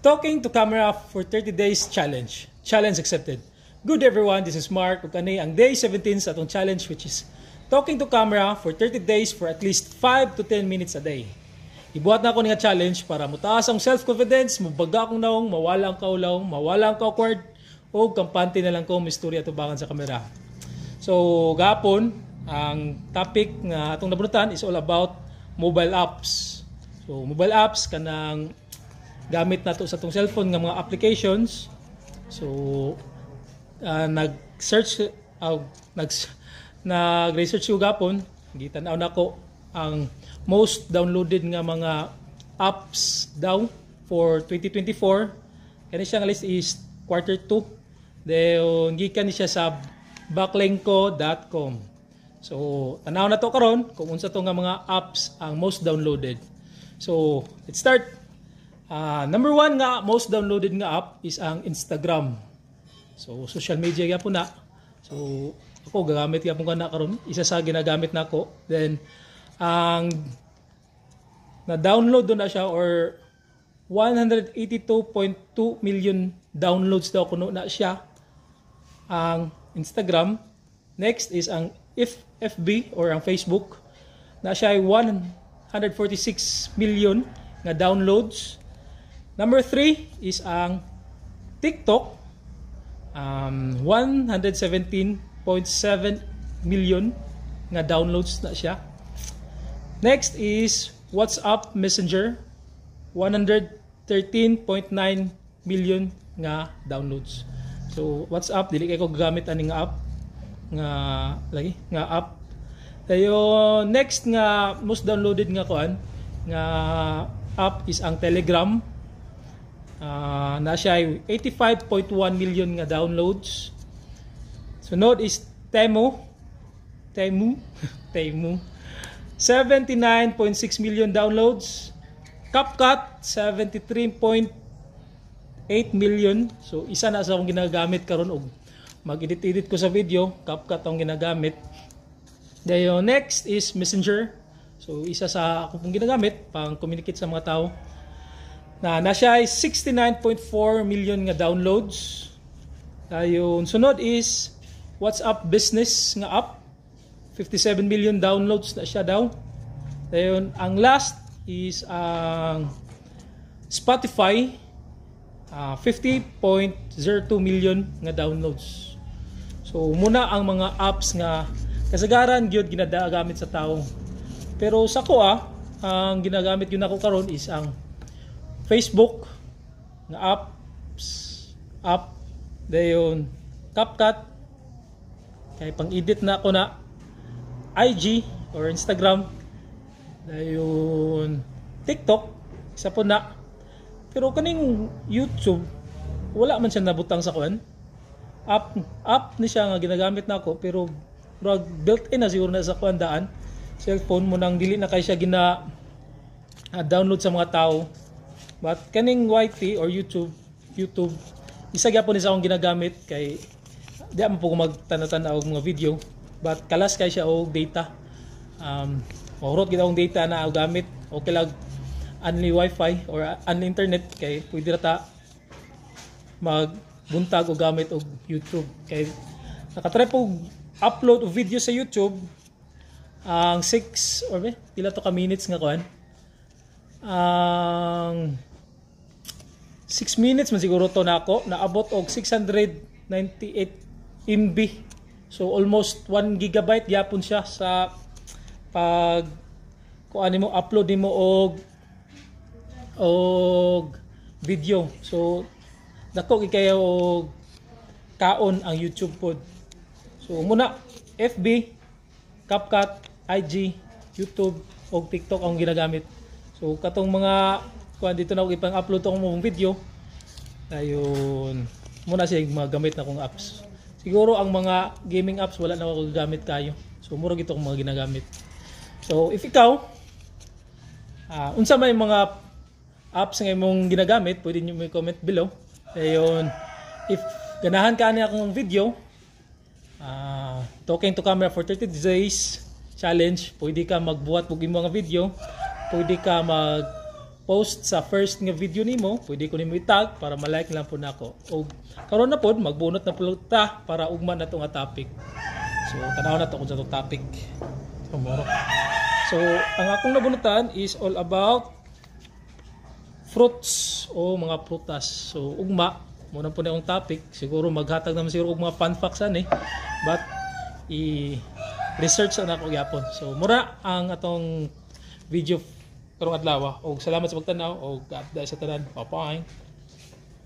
Talking to camera for 30 days challenge. Challenge accepted. Good everyone, this is Mark. Ug kani ang day 17 sa atong challenge, which is talking to camera for 30 days for at least 5 to 10 minutes a day. Ibuhat na ako nga challenge para mutaas ang self-confidence, mabaga akong naong, mawala ang kaulaw, mawala ang awkward, o kampante na lang ko misturya tubangan sa kamera. So, gapon, ang topic nga atong nabunutan is all about mobile apps. So, mobile apps kanang gamit nato sa atong cellphone nga mga applications. So, nag-research ko gapon, gitanaw nako ang most downloaded nga mga apps daw for 2024. Kani siya nga list is quarter 2. Then gikan siya sa backlinko.com. So, tanaw na to karon kung unsa to nga mga apps ang most downloaded. So, let's start. Number 1 nga most downloaded nga app is ang Instagram. So, social media ya po na. So, ako gagamit ya po kana karon. Isa sa ginagamit nako. Then ang na-download do na siya or 182.2 million downloads daw kuno na siya ang Instagram. Next is ang FB or ang Facebook. Na siya ay 146 million nga downloads. Number 3 is ang TikTok. 117.7 million nga downloads na siya. Next is WhatsApp Messenger. 113.9 million nga downloads. So WhatsApp dili kay ko gagamit ani nga app nga app. Dayo next nga most downloaded nga kuan nga app is ang Telegram. Na siya ay 85.1 million nga downloads. Sunod is Temu 79.6 million downloads. CapCut 73.8 million. So isa na sa akong ginagamit karon og mag-edit ko sa video, CapCut ang ginagamit. Dayo next is Messenger. So isa sa akong ginagamit pang communicate sa mga tao. Na siya ay 69.4 million nga downloads. Ayun, sunod is WhatsApp Business nga app. 57 million downloads na siya daw. Ayun, ang last is ang Spotify. 50.02 million nga downloads. So muna ang mga apps nga kasagaran gyud ginagamit sa tao. Pero sa ko ang ginagamit yun ako karon is ang Facebook nga app dayon CapCut kay pang-edit na ako na IG or Instagram dayon TikTok isa po na. Pero kaning YouTube wala man siya nabutang sa kuan app ni siya nga ginagamit na ako pero built-in na siguro na sa kuan daan cellphone mo nang dili na kay siya gina download sa mga tao. But kaning YT or YouTube isa gyapon ni sa akong ginagamit kay di man po ko magtanaw-tanaw og mga video but kalas kay siya og data. Maurot gid akong data na og gamit okay lang only wifi or only internet kay pwede ra ta magbuntag og gamit og YouTube kay nakatry po upload og video sa YouTube ang 6 or pila to ka minutes nga kuan ang 6 minutes man siguro to na ako naabot og 698 MB. So almost 1 gigabyte gyapon siya sa pag kuan nimo upload nimo og video. So dako gi kayo og kaon ang YouTube pod. So muna FB, CapCut, IG, YouTube og TikTok ang ginagamit. So katong mga kuan dito na ako ipang-upload tong mong video. Ayun, muna siya magamit na kong apps. Siguro ang mga gaming apps wala na ako gagamit kayo. So mura gito kong mga ginagamit. So if ikaw unsa may mga apps nga imong ginagamit, pwede niyo i-comment below. Ayun, if ganahan ka niya akong video talking to camera for 30 days challenge, pwede ka magbuhat og imong mga video, pwede ka post sa first nga video nimo, pwede ko nimo i-tag para ma-like lang po nako. O karon na pod magbunot na pud ta para ugma na to nga topic. So tanaw na to kung sa to topic. So ang akong nabunutan is all about fruits o mga prutas. So ugma mo na po na yung topic. Siguro maghatag naman siguro og mga fun facts ani. But i-research na ako gyapon. So mura ang atong video karong adlaw. Og salamat sa pagtanaw og God bless sa tanan. Bye-bye.